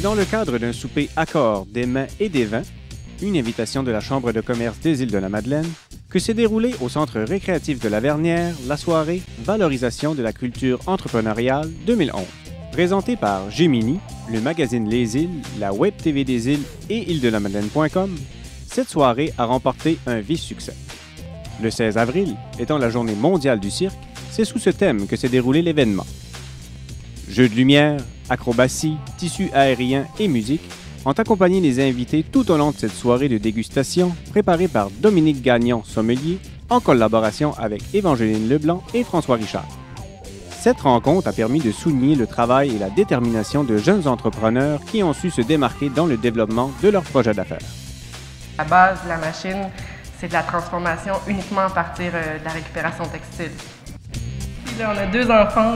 C'est dans le cadre d'un souper accord des mains et des vins, une invitation de la Chambre de commerce des Îles-de-la-Madeleine, que s'est déroulée au Centre récréatif de la Vernière la soirée Valorisation de la culture entrepreneuriale 2011. Présentée par Gemini, le magazine Les Îles, la Web TV des Îles et îles-de-la-Madeleine.com, cette soirée a remporté un vif succès. Le 16 avril, étant la journée mondiale du cirque, c'est sous ce thème que s'est déroulé l'événement. Jeux de lumière, acrobatie, tissus aériens et musique ont accompagné les invités tout au long de cette soirée de dégustation préparée par Dominique Gagnon, sommelier, en collaboration avec Évangeline Leblanc et François Richard. Cette rencontre a permis de souligner le travail et la détermination de jeunes entrepreneurs qui ont su se démarquer dans le développement de leurs projets d'affaires. La base de la machine, c'est de la transformation uniquement à partir de la récupération textile. Puis là, on a 2 enfants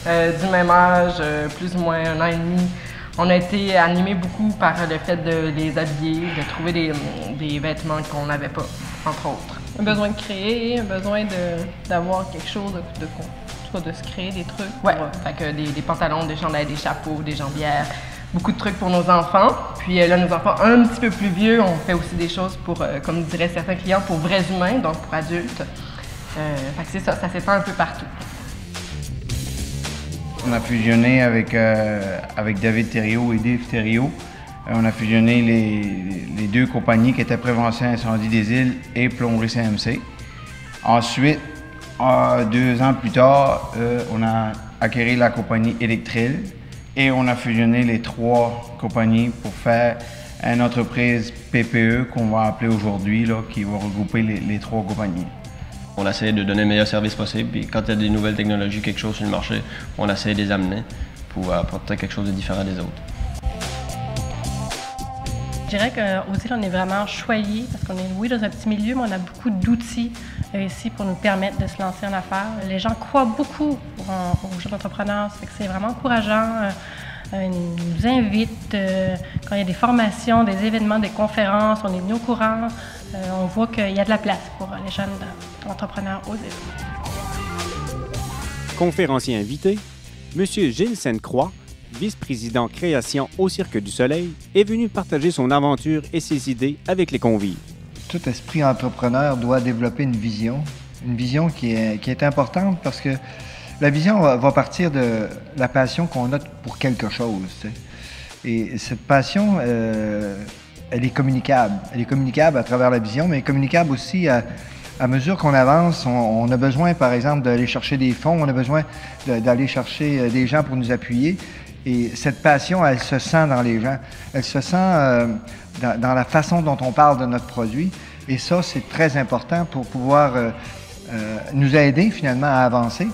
du même âge, plus ou moins 1 an et demi. On a été animés beaucoup par le fait de les habiller, de trouver des vêtements qu'on n'avait pas, entre autres. Un besoin de créer, un besoin d'avoir quelque chose de se créer des trucs. Ouais, fait que des pantalons, des chandails, des chapeaux, des jambières, beaucoup de trucs pour nos enfants. Puis là, nos enfants un petit peu plus vieux, on fait aussi des choses pour, comme diraient certains clients, pour vrais humains, donc pour adultes. Fait que c'est ça s'étend un peu partout. On a fusionné avec David Thériault et Dave Thériault. On a fusionné les 2 compagnies qui étaient Prévention Incendie des Îles et Plomberie CMC. Ensuite, 2 ans plus tard, on a acquis la compagnie Electril et on a fusionné les 3 compagnies pour faire une entreprise PPE qu'on va appeler aujourd'hui, qui va regrouper les 3 compagnies. On essaie de donner le meilleur service possible, puis quand il y a des nouvelles technologies, quelque chose sur le marché, on essaie de les amener pour apporter quelque chose de différent des autres. Je dirais qu'aux îles, on est vraiment choyés parce qu'on est, oui, dans un petit milieu, mais on a beaucoup d'outils ici pour nous permettre de se lancer en affaires. Les gens croient beaucoup aux jeunes entrepreneurs, ça fait que c'est vraiment encourageant. Ils nous invitent, quand il y a des formations, des événements, des conférences, on est venu au courant. On voit qu'il y a de la place pour les jeunes entrepreneurs aux îles. Conférencier invité, M. Gilles Sainte-Croix, vice-président création au Cirque du Soleil, est venu partager son aventure et ses idées avec les convives. Tout esprit entrepreneur doit développer une vision qui est importante parce que la vision va partir de la passion qu'on a pour quelque chose. Tu sais. Et cette passion, elle est communicable. Elle est communicable à travers la vision, mais elle est communicable aussi à mesure qu'on avance. On a besoin, par exemple, d'aller chercher des fonds, on a besoin d'aller chercher des gens pour nous appuyer. Et cette passion, elle se sent dans les gens. Elle se sent dans la façon dont on parle de notre produit. Et ça, c'est très important pour pouvoir nous aider finalement à avancer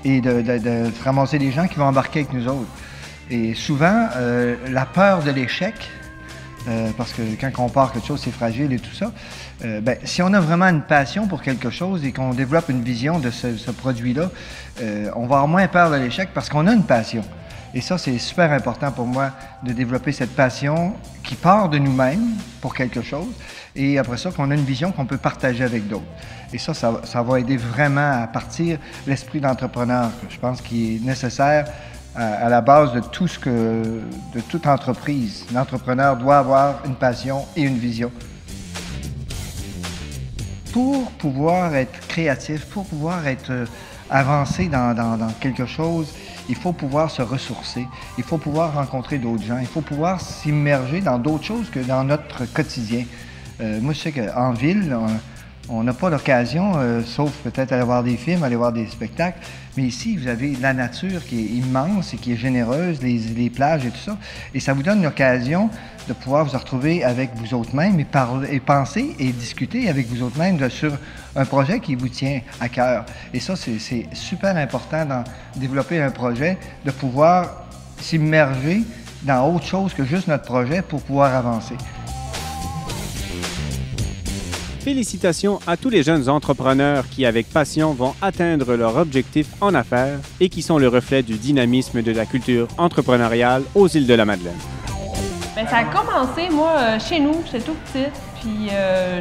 et de ramasser des gens qui vont embarquer avec nous autres. Et souvent, la peur de l'échec, parce que quand on part quelque chose, c'est fragile et tout ça, si on a vraiment une passion pour quelque chose et qu'on développe une vision de ce produit-là, on va avoir moins peur de l'échec parce qu'on a une passion. Et ça, c'est super important pour moi de développer cette passion qui part de nous-mêmes pour quelque chose et après ça, qu'on a une vision qu'on peut partager avec d'autres. Et ça va aider vraiment à partir l'esprit d'entrepreneur, je pense, qui est nécessaire à la base de de toute entreprise. L'entrepreneur doit avoir une passion et une vision. Pour pouvoir être créatif, pour pouvoir être avancé dans quelque chose, il faut pouvoir se ressourcer, il faut pouvoir rencontrer d'autres gens, il faut pouvoir s'immerger dans d'autres choses que dans notre quotidien. Moi, je sais qu'en ville, on n'a pas l'occasion, sauf peut-être aller voir des films, aller voir des spectacles, mais ici, vous avez la nature qui est immense et qui est généreuse, les plages et tout ça, et ça vous donne l'occasion de pouvoir vous retrouver avec vous autres-mêmes et parler, et penser et discuter avec vous autres-mêmes sur un projet qui vous tient à cœur. Et ça, c'est super important dans développer un projet, de pouvoir s'immerger dans autre chose que juste notre projet pour pouvoir avancer. Félicitations à tous les jeunes entrepreneurs qui, avec passion, vont atteindre leurs objectifs en affaires et qui sont le reflet du dynamisme de la culture entrepreneuriale aux îles de la Madeleine. Bien, ça a commencé, moi, chez nous, j'étais tout petite, puis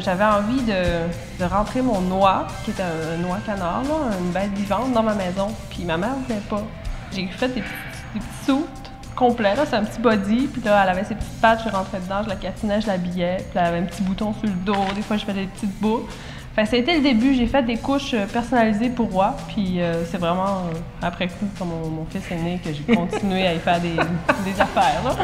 j'avais envie de rentrer mon noix, qui est un noix canard, là, une bête vivante dans ma maison, puis ma mère ne voulait pas. J'ai fait des petits soutes complet, là, c'est un petit body, puis là, elle avait ses petites pattes, je rentrais dedans, je la catinais, je l'habillais, puis elle avait un petit bouton sur le dos, des fois je faisais des petites boucles. Fait, ça a été le début, j'ai fait des couches personnalisées pour Roi, puis c'est vraiment après coup, quand mon fils est né, que j'ai continué à y faire des affaires. Là.